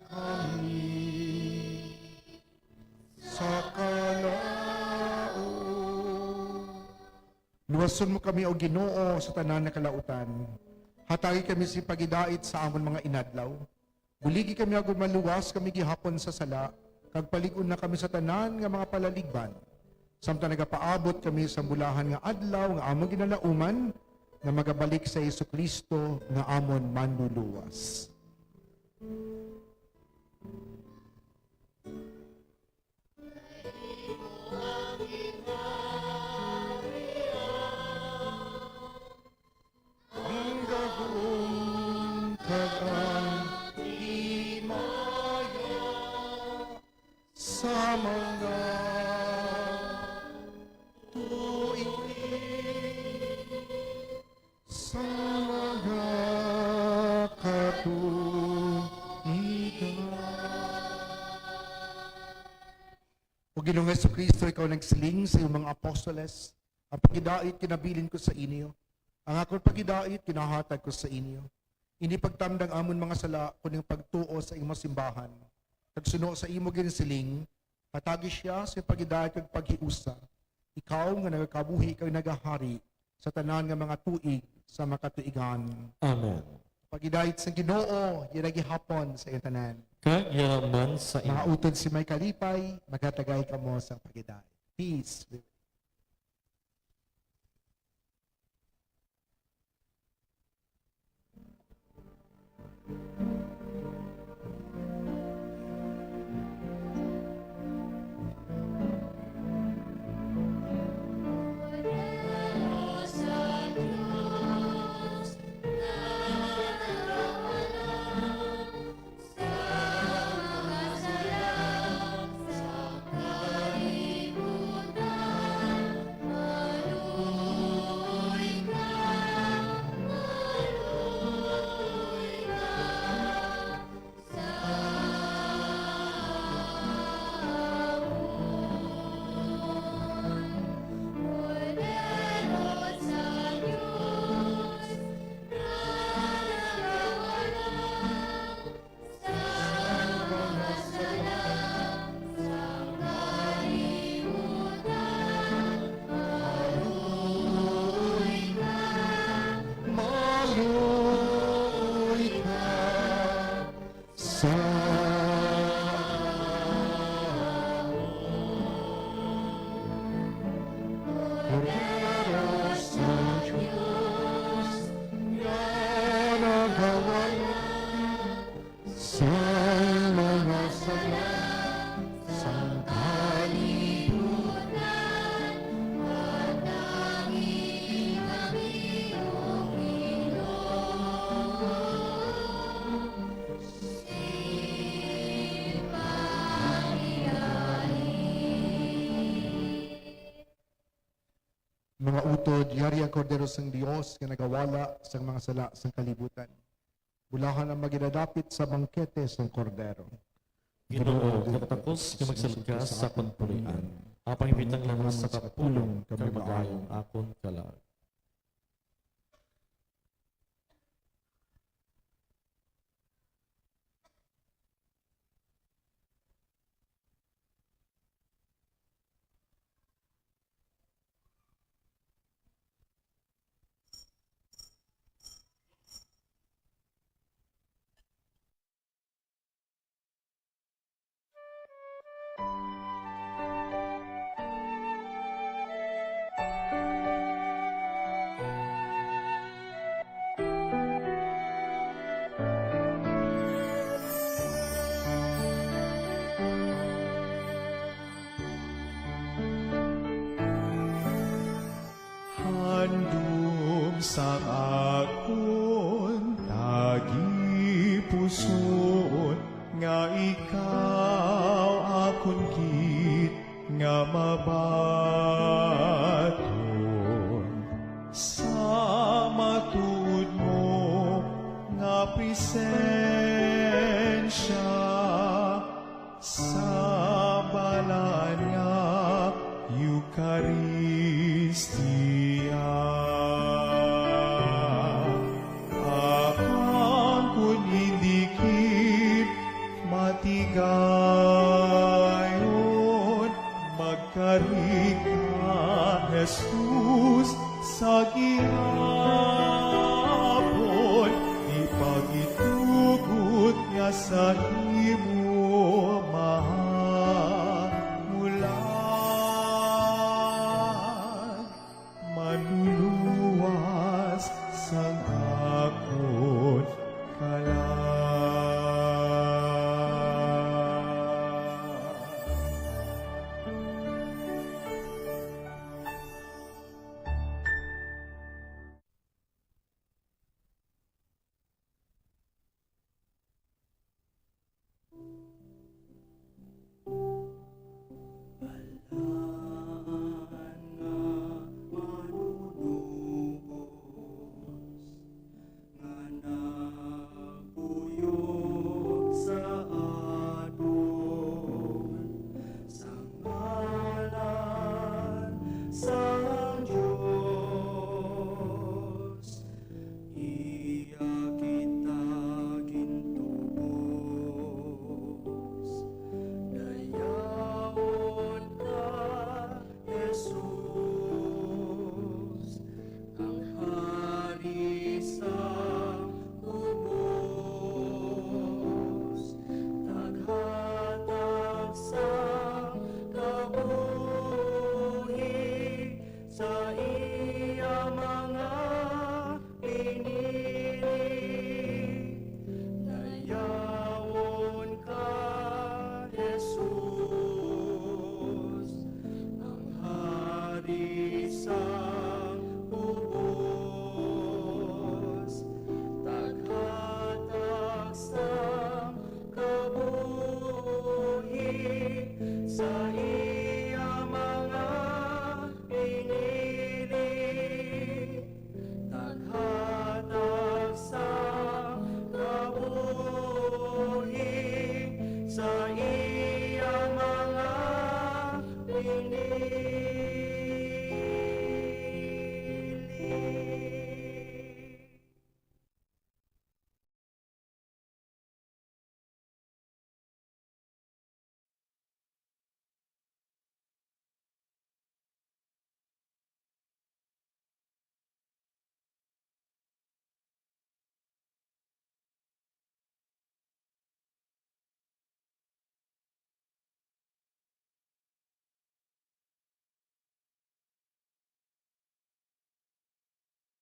Speaker 5: kami sa kalaon. Luwason mo kami, O Ginoo, sa tanan na kalautan. Hatagi kami si pagidait sa amon mga inadlaw. Buligi kami agud maluwas kami gihapon sa sala, kag paligon na kami sa tanan nga mga palaligban. Samtang nagapaabot kami sa bulahan nga adlaw nga amon ginalauman, na magabalik sa Jesucristo nga amon manluluwas. Ang gagong kagang himaya sa mga tuig sa mga katuigan. O Ginoong Jesucristo, ikaw nagsiling sa iyong mga apostoles, ang pagidait kinabilin ko sa inyo, ang akong pagidait kinahatag ko sa inyo. Hindi pagtamdang amon mga sala, kuning pagtuo sa iyong simbahan. Nagsuno sa imo ginsiling, hatagi siya sa pagidait kag paghiusa. Ikaw nga nagakabuhi kag nagahari sa tanan nga mga tuig sa makatuigan.
Speaker 1: Amen.
Speaker 5: Pagidait sa Ginoo, yun hapon sa iyong tanan.
Speaker 1: Kag yaman sa
Speaker 5: Mga
Speaker 1: imo.
Speaker 5: utod si may kalipay, magatagay ka mo sa pagidait. Peace. Maluoy ka sa Cordero sa Diyos na nagawan sa mga sala sa kalibutan. Panangin kami, O Ginoo, mga utod, yari ang kordero sang Dios nga nagawala sa mga sala sang kalibutan. Bulahan ang maginadapit sa bangkete sang kordero.
Speaker 1: Ginoo, katakos nga magsalud ka sa akong pulian. Apang ibitang lang sa kapulong kami magayong akon kalag.
Speaker 6: presensya sa banal nga Eucharistia. Akang kun indikip matigayon, magkarig ka, Jesus, sa gihapon, di pagitugot nga sa imo mahamulan, manuluwas sang akon kalan.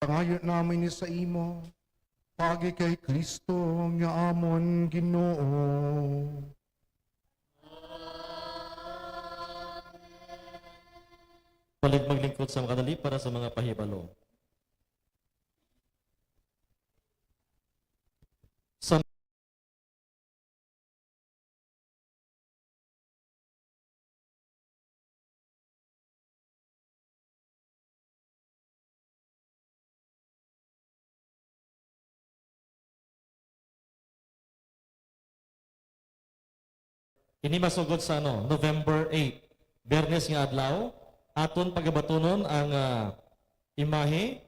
Speaker 2: Pangayon namin ni sa imo, pagi kay Kristo nga amon Ginoo.
Speaker 1: Palig maglingkod sa makadali para sa mga pahibalo. Sa ini masugod sa November 8, Biyernes nga adlaw, aton pagabatunon ang imahe.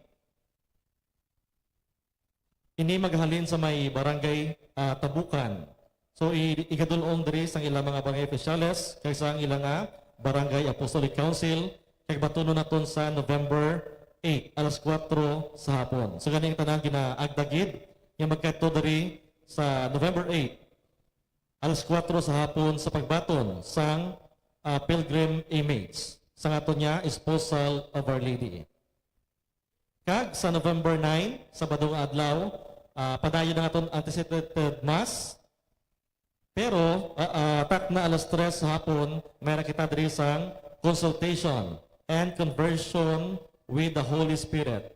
Speaker 1: Ini maghalin sa may barangay Tabukan. So igadulong diri sang ilang mga barangay opisyales kaysa ang ilang barangay Apostolic Council kay batunon naton sa November 8 alas 4 sa hapon. So ganing tanan ginaagdagid nga magkadto diri sa November 8 alas 4 sa hapon sa pagbaton sang pilgrim image sa aton niya Esposal of Our Lady. Kag sa November 9 sa badong adlaw padayon na aton anticipated mass. Pero tak na alas 3 sa hapon mayroon kita diri sang consultation and conversion with the Holy Spirit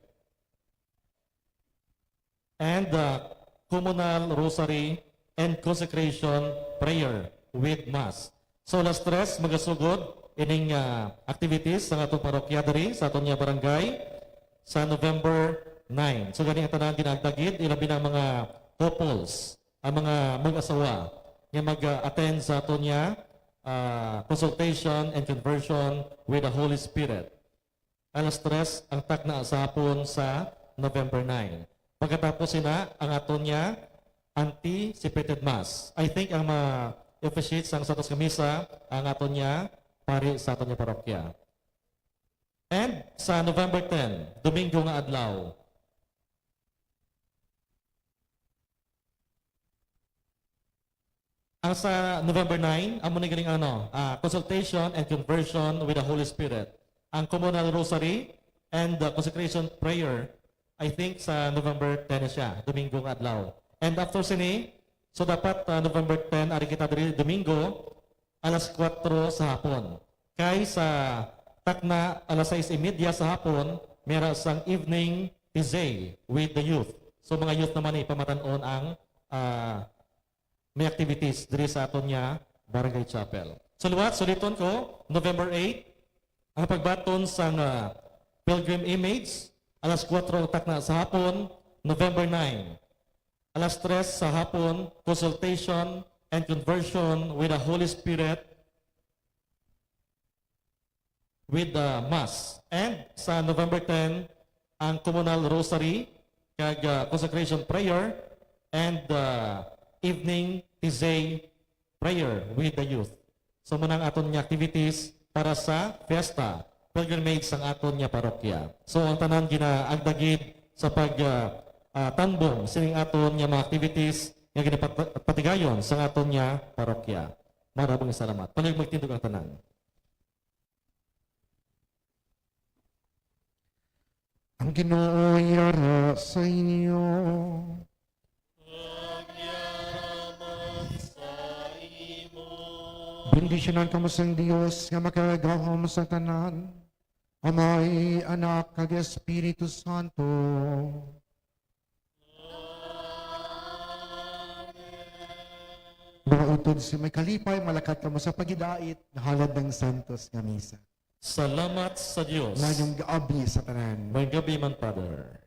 Speaker 1: and the communal rosary and consecration prayer with mass. So alas 3 magasugod ining activities sa atong parokya diri sa atong barangay sa November 9. So gani tanan ginagdagid ilabi na mga couples, ang mga mag-asawa, nga mag-attend sa aton niya consultation and conversion with the Holy Spirit. Alas 3 ang takna sa hapon sa November 9. Pagkatapos sina, ang aton niya anticipated mass. I think ang ma-officiate sang Santos Kamisa, ang aton niya pari sa aton niya parokya. And sa November 10, Domingo nga adlaw, ang sa November 9, amo ni galing consultation and conversion with the Holy Spirit. Ang communal rosary and the consecration prayer, I think sa November 10 na siya, Domingo nga adlaw. And after sini, so dapat November 10, ari kita diri Domingo, alas 4 sa hapon. Kay sa takna alas 6:30 sa hapon, mera sang evening tizay with the youth. So mga youth naman pamatanon ang may activities diri sa aton niya Barangay Chapel. So luwat, suliton ko, November 8, ang pagbaton sa Pilgrim Image, alas 4 takna sa hapon. November 9, alas 3 sa hapon, consultation and conversion with the Holy Spirit with the Mass. And sa November 10, ang Communal Rosary, kag consecration prayer, and evening Tizay prayer with the youth. So manang aton niya activities para sa fiesta, pilgrimage sang aton niya parokya. So ang tanan ginaagdagid sa pagtambong sining aton niya mga activities nga ginapatigayon sa aton niya parokya. Maraming salamat. Panig magtindog ang tanan.
Speaker 2: Ang Ginoo yara sa inyo. Bendisyonan kamo sa Dios nga makagahom sa tanan. Amay, Anak, kag Espiritu Santo. Mga utod si may kalipay, malakat kamo sa pagidait, nahalad ng Santos nga misa.
Speaker 1: Salamat sa Diyos.
Speaker 2: Ngayong gaabi sa tanan.
Speaker 1: May gabi man, Father.